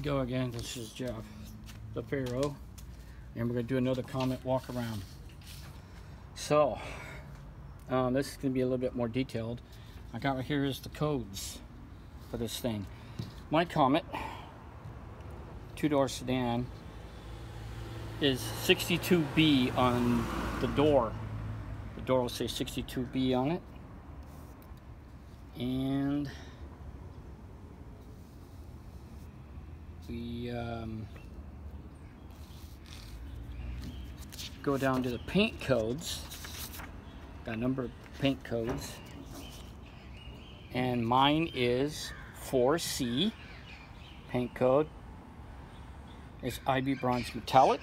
we go again. This is Jeff, the Pharaoh, and we're going to do another Comet walk around. So, this is going to be a little bit more detailed. I got right here is the codes for this thing. My Comet, two-door sedan, is 62B on the door. The door will say 62B on it. And we go down to the paint codes. Got a number of paint codes. And mine is 4C. Paint code is IB Bronze Metallic.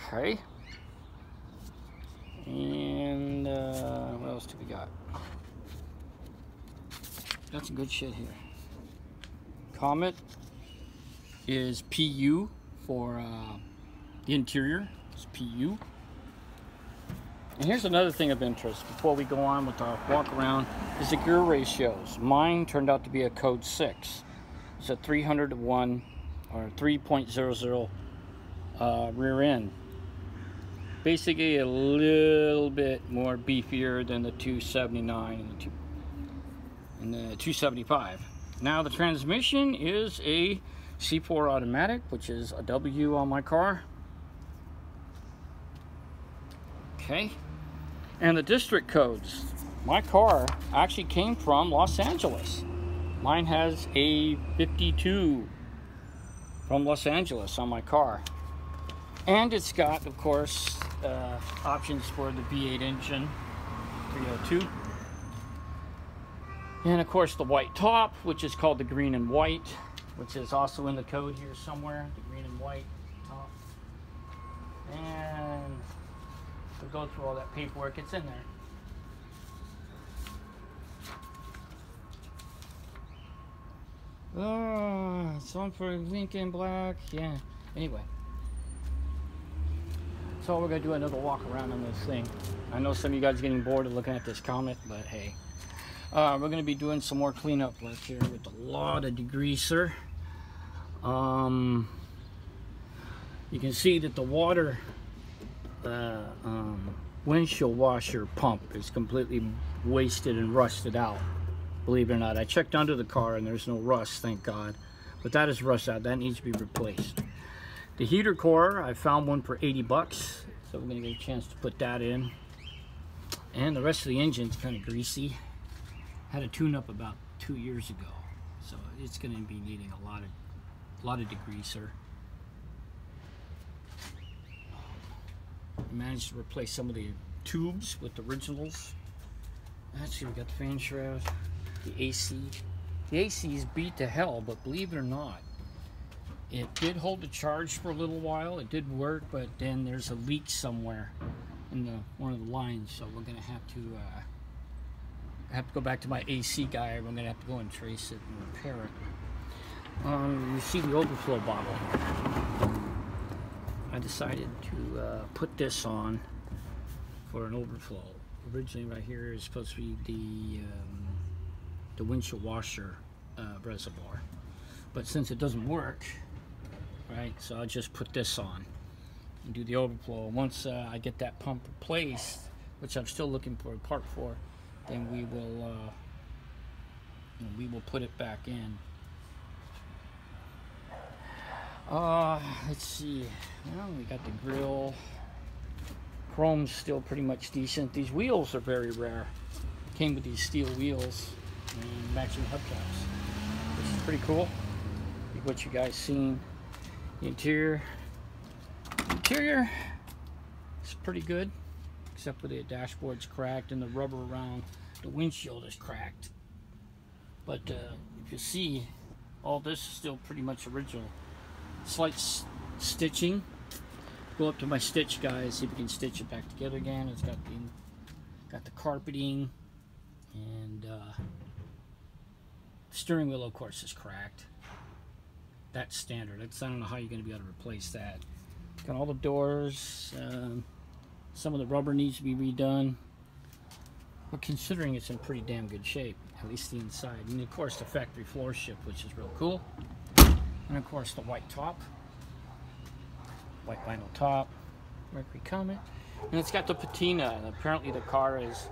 Okay. And what else do we got? Got some good shit here. Comet is PU for the interior. It's PU. And here's another thing of interest before we go on with our walk around is the gear ratios. Mine turned out to be a code 6. It's a 300:1 or 3.00 rear end. Basically a little bit more beefier than the 279 and the 275. Now the transmission is a C4 automatic, which is a W on my car. Okay. And the district codes. My car actually came from Los Angeles. Mine has a 52 from Los Angeles on my car. And it's got, of course, options for the V8 engine, 302. And of course the white top, which is called the green and white, which is also in the code here somewhere, the green and white top. And to go through all that paperwork, it's in there. Oh, it's on for Lincoln Black, yeah. Anyway. So we're going to do another walk around on this thing. I know some of you guys are getting bored of looking at this Comet, but hey. We're going to be doing some more cleanup work here with a lot of degreaser. You can see that the water windshield washer pump is completely wasted and rusted out. Believe it or not, I checked under the car and there's no rust, thank God. But that is rust out. That needs to be replaced. The heater core, I found one for 80 bucks, so we're going to get a chance to put that in. And the rest of the engine's kind of greasy. Had a tune-up about 2 years ago, so it's going to be needing a lot of degreaser. I managed to replace some of the tubes with the originals. Actually, we got the fan shroud, the AC. The AC is beat to hell, but believe it or not, it did hold the charge for a little while. It did work, but then there's a leak somewhere in one of the lines, so we're going to have to go back to my AC guy. We're going to have to go and trace it and repair it. You see the overflow bottle. I decided to put this on for an overflow. Originally right here is supposed to be the windshield washer reservoir. But since it doesn't work, right, so I'll just put this on and do the overflow. Once I get that pump replaced, which I'm still looking for a part for, then we will put it back in. Let's see. Well, we got the grill. Chrome's still pretty much decent. These wheels are very rare. Came with these steel wheels and matching hubcaps, which is pretty cool. What you guys seen. The interior is pretty good, except for the dashboard's cracked and the rubber around the windshield is cracked. But if you see, all this is still pretty much original. Slight stitching. Go up to my stitch guys, see if we can stitch it back together again. It's got the carpeting, and steering wheel, of course, is cracked. That's standard. I don't know how you're going to be able to replace that. Got all the doors. Some of the rubber needs to be redone. but considering it's in pretty damn good shape, at least the inside. And of course the factory floor ship, which is real cool. And of course the white top, white vinyl top, Mercury Comet. And it's got the patina, and apparently the car has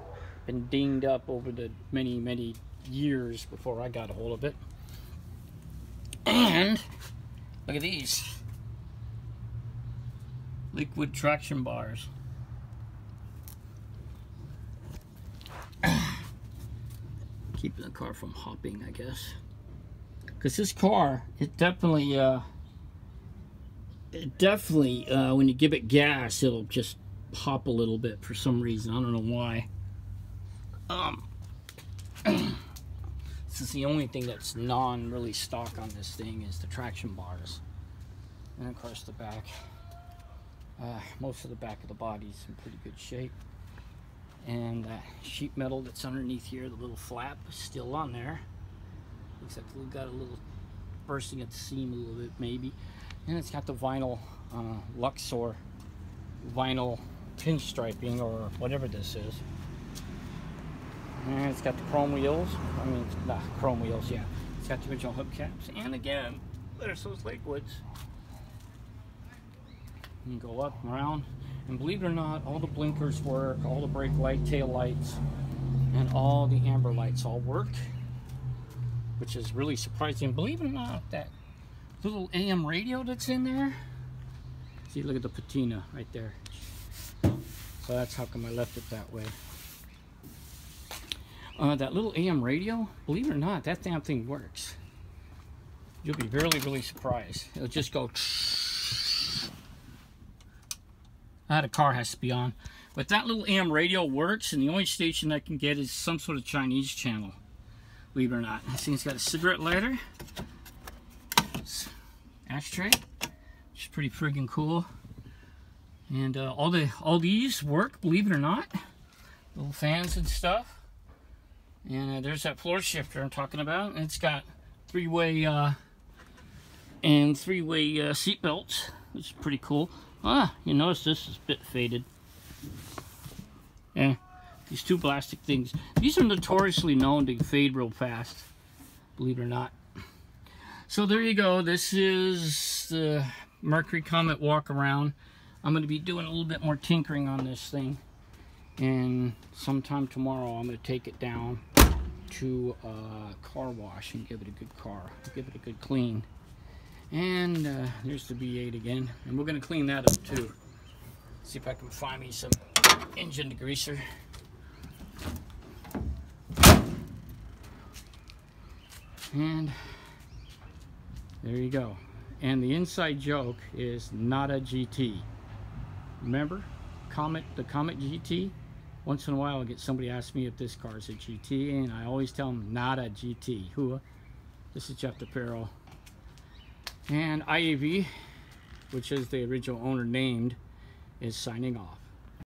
been dinged up over the many years before I got a hold of it. And look at these liquid traction bars. Keeping the car from hopping, I guess. Because this car, it definitely, when you give it gas, it'll just hop a little bit for some reason. I don't know why. This is the only thing that's really stock on this thing is the traction bars. And of course the back. Most of the back of the body is in pretty good shape. And that sheet metal that's underneath here, the little flap, is still on there. Looks like we've got a little bursting at the seam a little bit maybe. And it's got the vinyl Luxor vinyl pinstriping or whatever this is. And it's got the chrome wheels. I mean, it's not chrome wheels, yeah. It's got the original hubcaps. And again, there's those liquids. You can go up and around. And believe it or not, all the blinkers work, all the brake light, tail lights, and all the amber lights all work. Which is really surprising. Believe it or not, that little AM radio that's in there. See, look at the patina right there. So that's how come I left it that way. That little AM radio, believe it or not, that damn thing works. You'll be really surprised. It'll just go. The car has to be on. But that little AM radio works, and the only station I can get is some sort of Chinese channel. Believe it or not. This thing's got a cigarette lighter. Ashtray. Which is pretty friggin' cool. And all these work, believe it or not. Little fans and stuff. And there's that floor shifter I'm talking about. And it's got three-way seat belts, which is pretty cool. You notice this is a bit faded. Yeah, these two plastic things. These are notoriously known to fade real fast, believe it or not. So there you go. This is the Mercury Comet walk around. I'm going to be doing a little bit more tinkering on this thing. And sometime tomorrow I'm going to take it down to a car wash and give it a good clean. And there's the V8 again, and we're going to clean that up too. See if I can find me some engine degreaser. And there you go. And the inside joke is not a GT. Remember, the Comet GT? Once in a while I get somebody ask me if this car is a GT, and I always tell them not a GT. This is Jeff DePero. And IAV, which is the original owner named, is signing off.